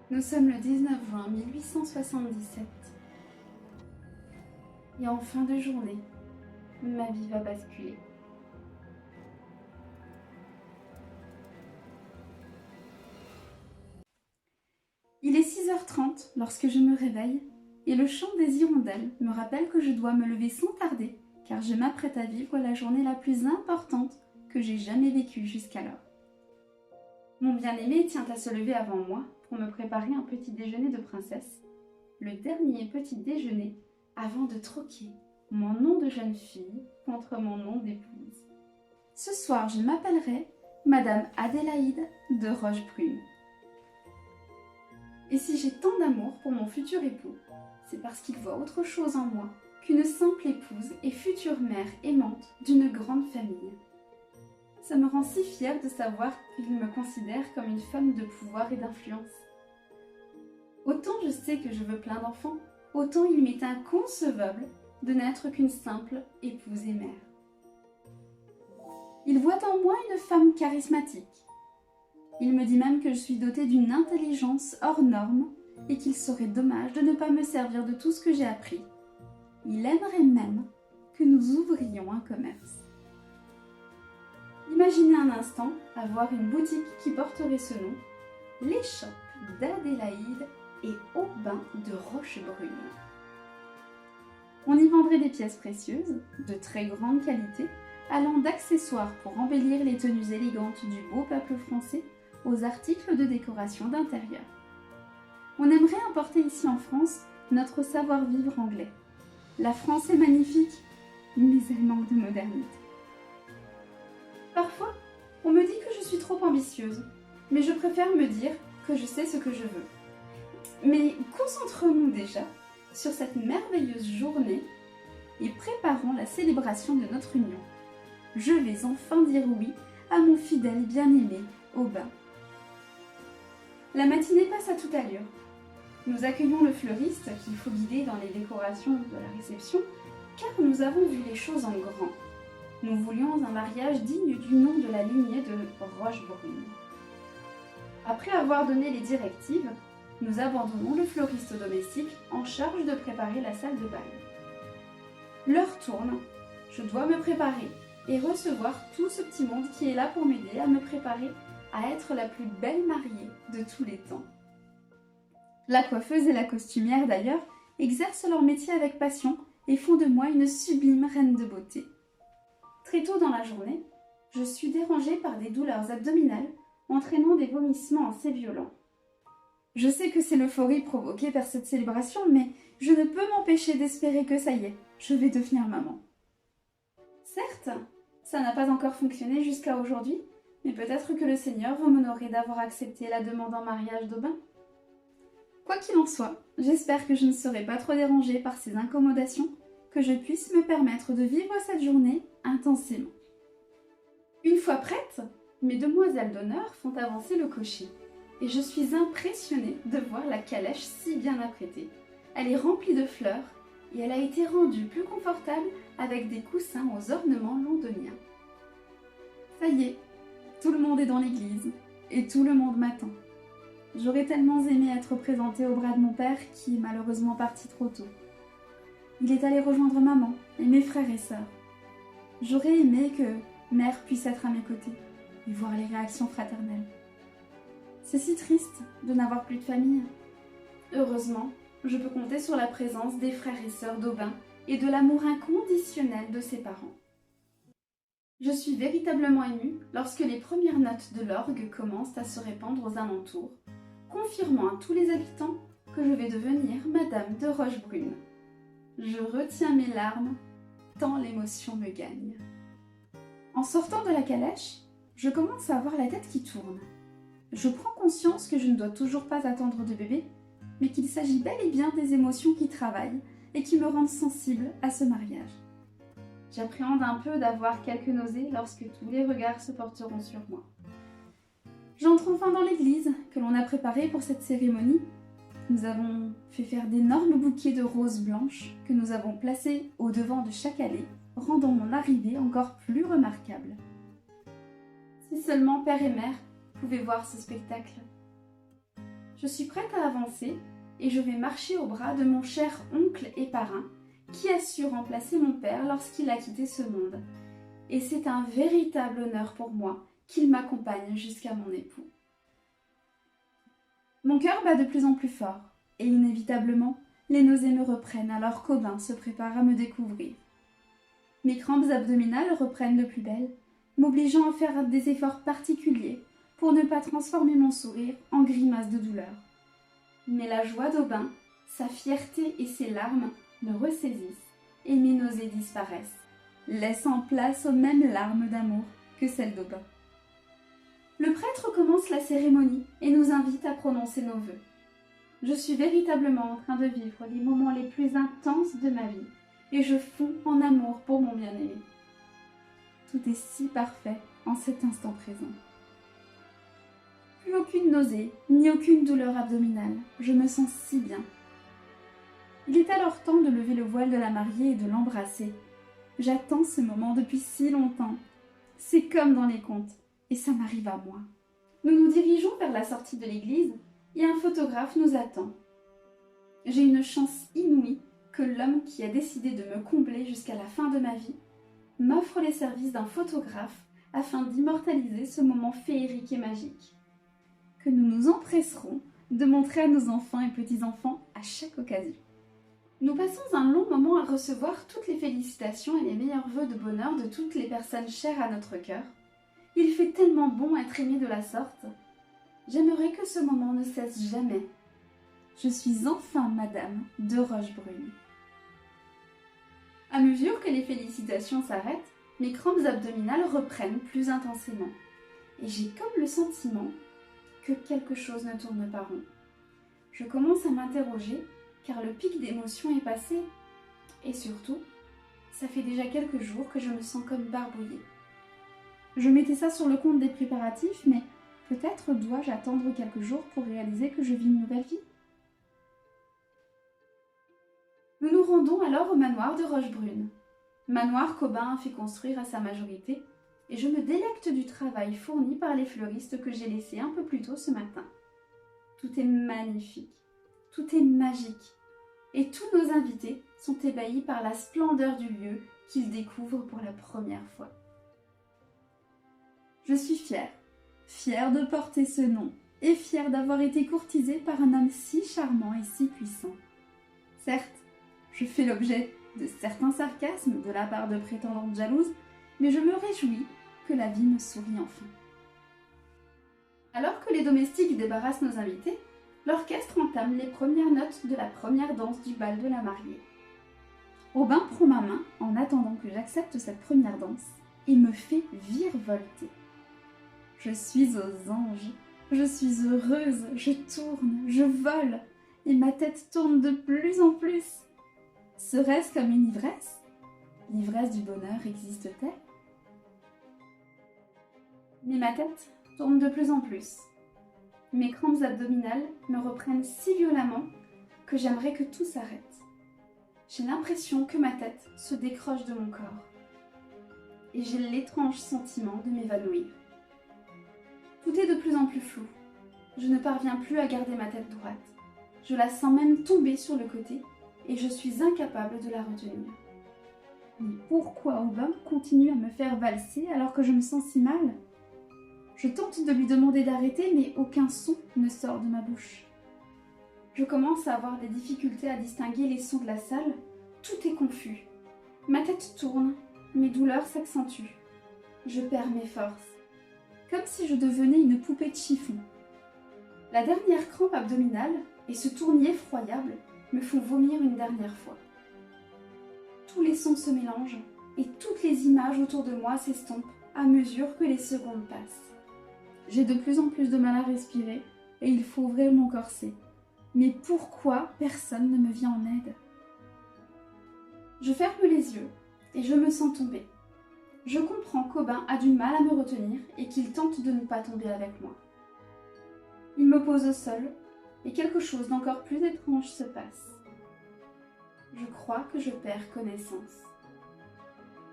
Nous sommes le 19 juin 1877. Et en fin de journée, ma vie va basculer. Il est 6h30 lorsque je me réveille et le chant des hirondelles me rappelle que je dois me lever sans tarder car je m'apprête à vivre la journée la plus importante que j'ai jamais vécue jusqu'alors. Mon bien-aimé tient à se lever avant moi pour me préparer un petit déjeuner de princesse, le dernier petit déjeuner avant de troquer mon nom de jeune fille contre mon nom d'épouse. Ce soir, je m'appellerai Madame Adélaïde de Rochebrune. Et si j'ai tant d'amour pour mon futur époux, c'est parce qu'il voit autre chose en moi qu'une simple épouse et future mère aimante d'une grande famille. Ça me rend si fière de savoir qu'il me considère comme une femme de pouvoir et d'influence. Autant je sais que je veux plein d'enfants, autant il m'est inconcevable de n'être qu'une simple épouse et mère. Il voit en moi une femme charismatique. Il me dit même que je suis dotée d'une intelligence hors norme et qu'il serait dommage de ne pas me servir de tout ce que j'ai appris. Il aimerait même que nous ouvrions un commerce. Imaginez un instant avoir une boutique qui porterait ce nom, l'échoppe d'Adélaïde et Aubin de Rochebrune. On y vendrait des pièces précieuses, de très grande qualité, allant d'accessoires pour embellir les tenues élégantes du beau peuple français aux articles de décoration d'intérieur. On aimerait importer ici en France notre savoir-vivre anglais. La France est magnifique, mais elle manque de modernité. Parfois, on me dit que je suis trop ambitieuse, mais je préfère me dire que je sais ce que je veux. Mais concentrons-nous déjà sur cette merveilleuse journée et préparons la célébration de notre union. Je vais enfin dire oui à mon fidèle bien-aimé Aubin. La matinée passe à toute allure. Nous accueillons le fleuriste qu'il faut guider dans les décorations de la réception, car nous avons vu les choses en grand. Nous voulions un mariage digne du nom de la lignée de Rochebrune. Après avoir donné les directives, nous abandonnons le fleuriste domestique en charge de préparer la salle de bal. L'heure tourne, je dois me préparer et recevoir tout ce petit monde qui est là pour m'aider à me préparer à être la plus belle mariée de tous les temps. La coiffeuse et la costumière d'ailleurs exercent leur métier avec passion et font de moi une sublime reine de beauté. Très tôt dans la journée, je suis dérangée par des douleurs abdominales entraînant des vomissements assez violents. Je sais que c'est l'euphorie provoquée par cette célébration, mais je ne peux m'empêcher d'espérer que ça y est, je vais devenir maman. Certes, ça n'a pas encore fonctionné jusqu'à aujourd'hui, mais peut-être que le Seigneur veut m'honorer d'avoir accepté la demande en mariage d'Aubin. Quoi qu'il en soit, j'espère que je ne serai pas trop dérangée par ces incommodations, que je puisse me permettre de vivre cette journée intensément. Une fois prête, mes demoiselles d'honneur font avancer le cocher, et je suis impressionnée de voir la calèche si bien apprêtée. Elle est remplie de fleurs, et elle a été rendue plus confortable avec des coussins aux ornements londoniens. Ça y est, tout le monde est dans l'église, et tout le monde m'attend. J'aurais tellement aimé être présentée au bras de mon père, qui est malheureusement parti trop tôt. Il est allé rejoindre maman et mes frères et sœurs. J'aurais aimé que mère puisse être à mes côtés et voir les réactions fraternelles. C'est si triste de n'avoir plus de famille. Heureusement, je peux compter sur la présence des frères et sœurs d'Aubin et de l'amour inconditionnel de ses parents. Je suis véritablement émue lorsque les premières notes de l'orgue commencent à se répandre aux alentours, confirmant à tous les habitants que je vais devenir Madame de Rochebrune. Je retiens mes larmes, tant l'émotion me gagne. En sortant de la calèche, je commence à avoir la tête qui tourne. Je prends conscience que je ne dois toujours pas attendre de bébé, mais qu'il s'agit bel et bien des émotions qui travaillent et qui me rendent sensible à ce mariage. J'appréhende un peu d'avoir quelques nausées lorsque tous les regards se porteront sur moi. J'entre enfin dans l'église que l'on a préparée pour cette cérémonie. Nous avons fait faire d'énormes bouquets de roses blanches que nous avons placés au devant de chaque allée, rendant mon arrivée encore plus remarquable. Si seulement père et mère pouvaient voir ce spectacle. Je suis prête à avancer et je vais marcher au bras de mon cher oncle et parrain qui a su remplacer mon père lorsqu'il a quitté ce monde. Et c'est un véritable honneur pour moi qu'il m'accompagne jusqu'à mon époux. Mon cœur bat de plus en plus fort et inévitablement, les nausées me reprennent alors qu'Aubin se prépare à me découvrir. Mes crampes abdominales reprennent de plus belle, m'obligeant à faire des efforts particuliers pour ne pas transformer mon sourire en grimace de douleur. Mais la joie d'Aubin, sa fierté et ses larmes me ressaisissent et mes nausées disparaissent, laissant place aux mêmes larmes d'amour que celles d'Aubin. Le prêtre commence la cérémonie et nous invite à prononcer nos vœux. Je suis véritablement en train de vivre les moments les plus intenses de ma vie et je fonds en amour pour mon bien-aimé. Tout est si parfait en cet instant présent. Plus aucune nausée, ni aucune douleur abdominale, je me sens si bien. Il est alors temps de lever le voile de la mariée et de l'embrasser. J'attends ce moment depuis si longtemps. C'est comme dans les contes, et ça m'arrive à moi. Nous nous dirigeons vers la sortie de l'église et un photographe nous attend. J'ai une chance inouïe que l'homme qui a décidé de me combler jusqu'à la fin de ma vie m'offre les services d'un photographe afin d'immortaliser ce moment féerique et magique, que nous nous empresserons de montrer à nos enfants et petits-enfants à chaque occasion. Nous passons un long moment à recevoir toutes les félicitations et les meilleurs vœux de bonheur de toutes les personnes chères à notre cœur. Il fait tellement bon être aimé de la sorte. J'aimerais que ce moment ne cesse jamais. Je suis enfin Madame de Rochebrune. À mesure que les félicitations s'arrêtent, mes crampes abdominales reprennent plus intensément. Et j'ai comme le sentiment que quelque chose ne tourne pas rond. Je commence à m'interroger car le pic d'émotion est passé. Et surtout, ça fait déjà quelques jours que je me sens comme barbouillée. Je mettais ça sur le compte des préparatifs, mais peut-être dois-je attendre quelques jours pour réaliser que je vis une nouvelle vie. Nous nous rendons alors au manoir de Rochebrune, manoir qu'Aubin a fait construire à sa majorité, et je me délecte du travail fourni par les fleuristes que j'ai laissés un peu plus tôt ce matin. Tout est magnifique, tout est magique, et tous nos invités sont ébahis par la splendeur du lieu qu'ils découvrent pour la première fois. Je suis fière de porter ce nom, et fière d'avoir été courtisée par un homme si charmant et si puissant. Certes, je fais l'objet de certains sarcasmes de la part de prétendantes jalouses, mais je me réjouis que la vie me sourie enfin. Alors que les domestiques débarrassent nos invités, l'orchestre entame les premières notes de la première danse du bal de la mariée. Aubin prend ma main en attendant que j'accepte cette première danse et me fait virevolter. Je suis aux anges, je suis heureuse, je tourne, je vole, et ma tête tourne de plus en plus. Serait-ce comme une ivresse? L'ivresse du bonheur existe-t-elle? Mais ma tête tourne de plus en plus. Mes crampes abdominales me reprennent si violemment que j'aimerais que tout s'arrête. J'ai l'impression que ma tête se décroche de mon corps. Et j'ai l'étrange sentiment de m'évanouir. Tout est de plus en plus flou. Je ne parviens plus à garder ma tête droite. Je la sens même tomber sur le côté et je suis incapable de la retenir. Mais pourquoi Aubin continue à me faire valser alors que je me sens si mal? Je tente de lui demander d'arrêter, mais aucun son ne sort de ma bouche. Je commence à avoir des difficultés à distinguer les sons de la salle. Tout est confus. Ma tête tourne, mes douleurs s'accentuent. Je perds mes forces, comme si je devenais une poupée de chiffon. La dernière crampe abdominale et ce tournis effroyable me font vomir une dernière fois. Tous les sons se mélangent et toutes les images autour de moi s'estompent à mesure que les secondes passent. J'ai de plus en plus de mal à respirer et il faut ouvrir mon corset. Mais pourquoi personne ne me vient en aide? Je ferme les yeux et je me sens tomber. Je comprends qu'Aubin a du mal à me retenir et qu'il tente de ne pas tomber avec moi. Il me pose au sol et quelque chose d'encore plus étrange se passe. Je crois que je perds connaissance.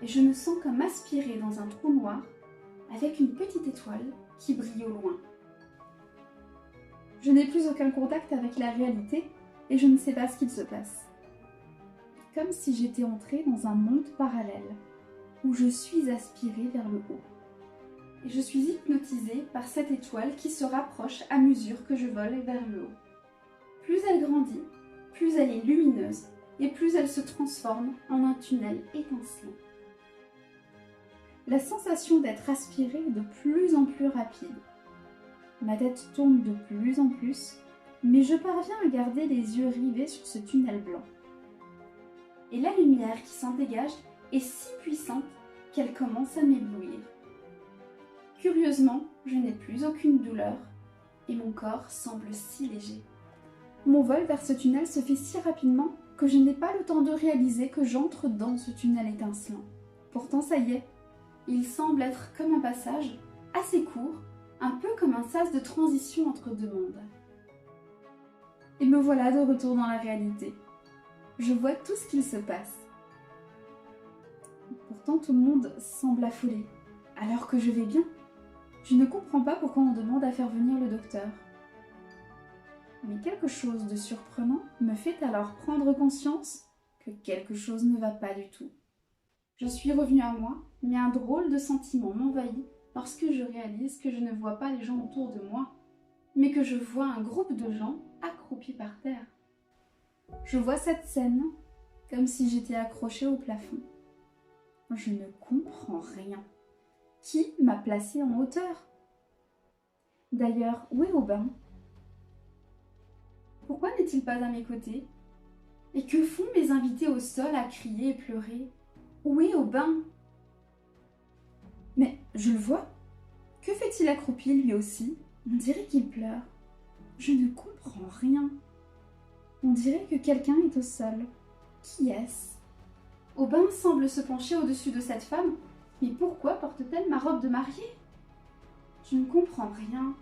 Et je me sens comme aspirée dans un trou noir avec une petite étoile qui brille au loin. Je n'ai plus aucun contact avec la réalité et je ne sais pas ce qu'il se passe. Comme si j'étais entrée dans un monde parallèle, où je suis aspirée vers le haut. Et je suis hypnotisée par cette étoile qui se rapproche à mesure que je vole vers le haut. Plus elle grandit, plus elle est lumineuse et plus elle se transforme en un tunnel étincelant. La sensation d'être aspirée est de plus en plus rapide. Ma tête tourne de plus en plus, mais je parviens à garder les yeux rivés sur ce tunnel blanc. Et la lumière qui s'en dégage est si puissante qu'elle commence à m'éblouir. Curieusement, je n'ai plus aucune douleur et mon corps semble si léger. Mon vol vers ce tunnel se fait si rapidement que je n'ai pas le temps de réaliser que j'entre dans ce tunnel étincelant. Pourtant, ça y est, il semble être comme un passage assez court, un peu comme un sas de transition entre deux mondes. Et me voilà de retour dans la réalité. Je vois tout ce qu'il se passe. Pourtant, tout le monde semble affolé, alors que je vais bien. Je ne comprends pas pourquoi on demande à faire venir le docteur. Mais quelque chose de surprenant me fait alors prendre conscience que quelque chose ne va pas du tout. Je suis revenue à moi, mais un drôle de sentiment m'envahit lorsque je réalise que je ne vois pas les gens autour de moi, mais que je vois un groupe de gens accroupis par terre. Je vois cette scène comme si j'étais accrochée au plafond. Je ne comprends rien. Qui m'a placée en hauteur? D'ailleurs, où est Aubin? Pourquoi n'est-il pas à mes côtés? Et que font mes invités au sol à crier et pleurer? Où est Aubin? Mais je le vois. Que fait-il accroupi lui aussi? On dirait qu'il pleure. Je ne comprends rien. On dirait que quelqu'un est au sol. Qui est-ce? Aubin semble se pencher au-dessus de cette femme. Mais pourquoi porte-t-elle ma robe de mariée? Je ne comprends rien.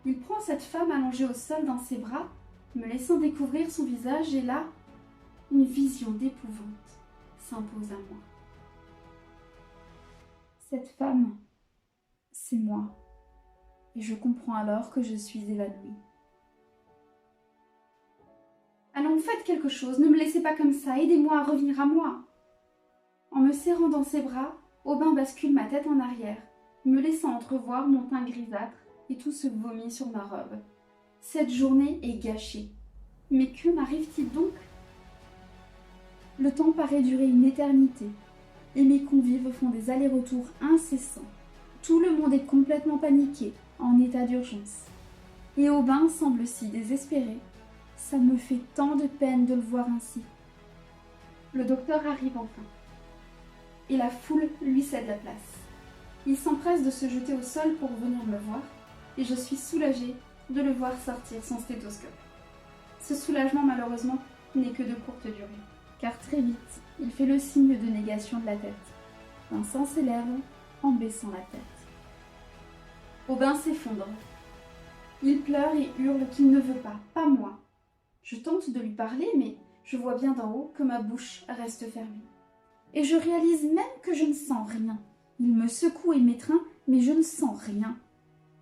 Il prend cette femme allongée au sol dans ses bras, me laissant découvrir son visage, et là, une vision d'épouvante s'impose à moi. Cette femme, c'est moi, et je comprends alors que je suis évanouie. Allons, faites quelque chose, ne me laissez pas comme ça, aidez-moi à revenir à moi. En me serrant dans ses bras, Aubin bascule ma tête en arrière, me laissant entrevoir mon teint grisâtre et tout se vomit sur ma robe. Cette journée est gâchée. Mais que m'arrive-t-il donc? Le temps paraît durer une éternité, et mes convives font des allers-retours incessants. Tout le monde est complètement paniqué, en état d'urgence. Et Aubin semble si désespéré. Ça me fait tant de peine de le voir ainsi. Le docteur arrive enfin, et la foule lui cède la place. Il s'empresse de se jeter au sol pour venir me voir, et je suis soulagée de le voir sortir son stéthoscope. Ce soulagement, malheureusement, n'est que de courte durée, car très vite, il fait le signe de négation de la tête, pinçant ses lèvres en baissant la tête. Aubin s'effondre. Il pleure et hurle qu'il ne veut pas moi. Je tente de lui parler, mais je vois bien d'en haut que ma bouche reste fermée. Et je réalise même que je ne sens rien. Il me secoue et m'étreint, mais je ne sens rien.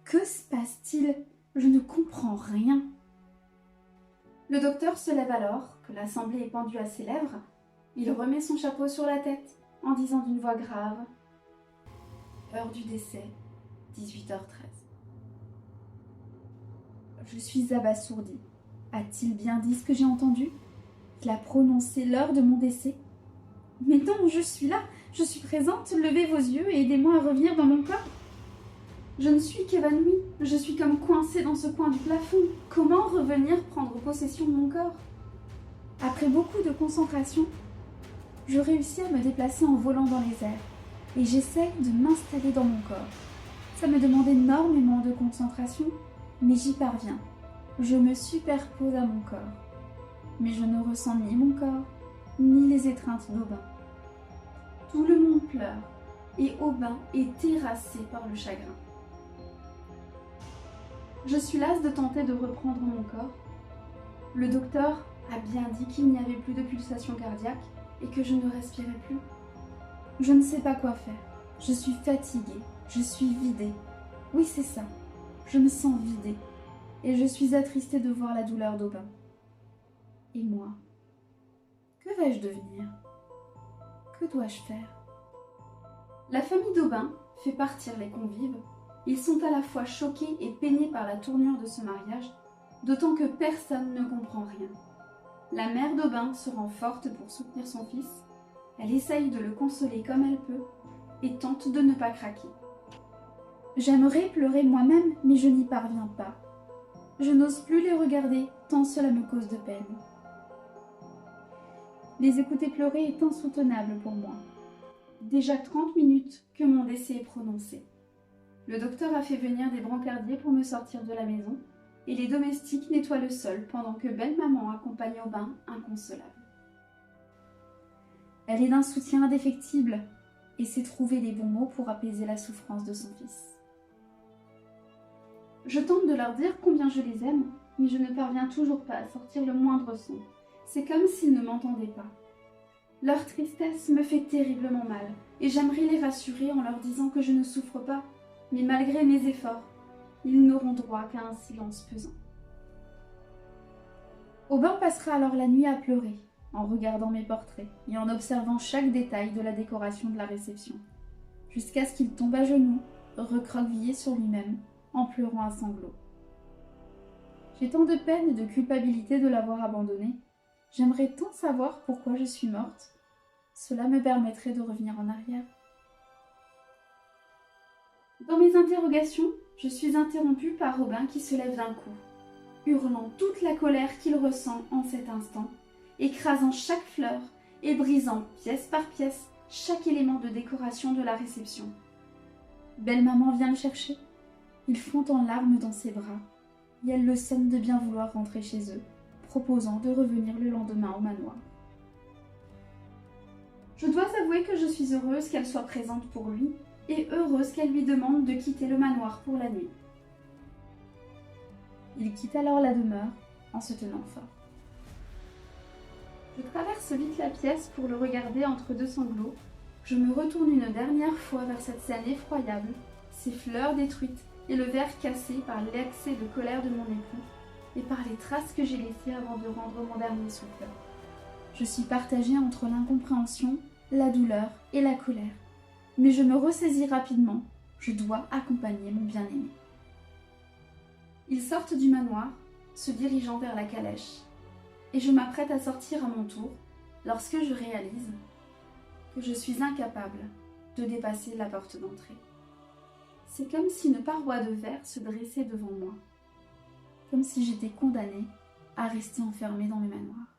Que se passe-t-il? Je ne comprends rien. Le docteur se lève alors, que l'assemblée est pendue à ses lèvres. Il remet son chapeau sur la tête, en disant d'une voix grave: heure du décès, 18h13. Je suis abasourdie. A-t-il bien dit ce que j'ai entendu? Il a prononcé l'heure de mon décès? Mais non, je suis là, je suis présente, levez vos yeux et aidez-moi à revenir dans mon corps. Je ne suis qu'évanouie, je suis comme coincée dans ce coin du plafond. Comment revenir prendre possession de mon corps? Après beaucoup de concentration, je réussis à me déplacer en volant dans les airs et j'essaie de m'installer dans mon corps. Ça me demande énormément de concentration, mais j'y parviens. Je me superpose à mon corps, mais je ne ressens ni mon corps, ni les étreintes d'Aubin. Tout le monde pleure, et Aubin est terrassé par le chagrin. Je suis lasse de tenter de reprendre mon corps. Le docteur a bien dit qu'il n'y avait plus de pulsation cardiaque et que je ne respirais plus. Je ne sais pas quoi faire. Je suis fatiguée, je suis vidée. Oui, c'est ça, je me sens vidée. et je suis attristée de voir la douleur d'Aubin. Et moi, que vais-je devenir? Que dois-je faire? La famille d'Aubin fait partir les convives. Ils sont à la fois choqués et peinés par la tournure de ce mariage, d'autant que personne ne comprend rien. La mère d'Aubin se rend forte pour soutenir son fils. Elle essaye de le consoler comme elle peut et tente de ne pas craquer. J'aimerais pleurer moi-même, mais je n'y parviens pas. Je n'ose plus les regarder, tant cela me cause de peine. Les écouter pleurer est insoutenable pour moi. Déjà 30 minutes que mon décès est prononcé. Le docteur a fait venir des brancardiers pour me sortir de la maison, et les domestiques nettoient le sol pendant que belle-maman accompagne Aubin, inconsolable. Elle est d'un soutien indéfectible et sait trouver les bons mots pour apaiser la souffrance de son fils. Je tente de leur dire combien je les aime, mais je ne parviens toujours pas à sortir le moindre son. C'est comme s'ils ne m'entendaient pas. Leur tristesse me fait terriblement mal, et j'aimerais les rassurer en leur disant que je ne souffre pas, mais malgré mes efforts, ils n'auront droit qu'à un silence pesant. Aubin passera alors la nuit à pleurer, en regardant mes portraits et en observant chaque détail de la décoration de la réception, jusqu'à ce qu'il tombe à genoux, recroquevillé sur lui-même, en pleurant à sanglots. J'ai tant de peine et de culpabilité de l'avoir abandonné. J'aimerais tant savoir pourquoi je suis morte. Cela me permettrait de revenir en arrière. Dans mes interrogations, je suis interrompue par Aubin qui se lève d'un coup, hurlant toute la colère qu'il ressent en cet instant, écrasant chaque fleur et brisant pièce par pièce chaque élément de décoration de la réception. Belle-maman vient le chercher. Il fond en larmes dans ses bras, et elle le somme de bien vouloir rentrer chez eux, proposant de revenir le lendemain au manoir. Je dois avouer que je suis heureuse qu'elle soit présente pour lui, et heureuse qu'elle lui demande de quitter le manoir pour la nuit. Il quitte alors la demeure en se tenant fort. Je traverse vite la pièce pour le regarder entre deux sanglots. Je me retourne une dernière fois vers cette scène effroyable, ces fleurs détruites et le verre cassé par l'excès de colère de mon époux et par les traces que j'ai laissées avant de rendre mon dernier souffle. Je suis partagée entre l'incompréhension, la douleur et la colère, mais je me ressaisis rapidement. Je dois accompagner mon bien-aimé. Ils sortent du manoir, se dirigeant vers la calèche, et je m'apprête à sortir à mon tour lorsque je réalise que je suis incapable de dépasser la porte d'entrée. C'est comme si une paroi de verre se dressait devant moi, comme si j'étais condamnée à rester enfermée dans le manoir.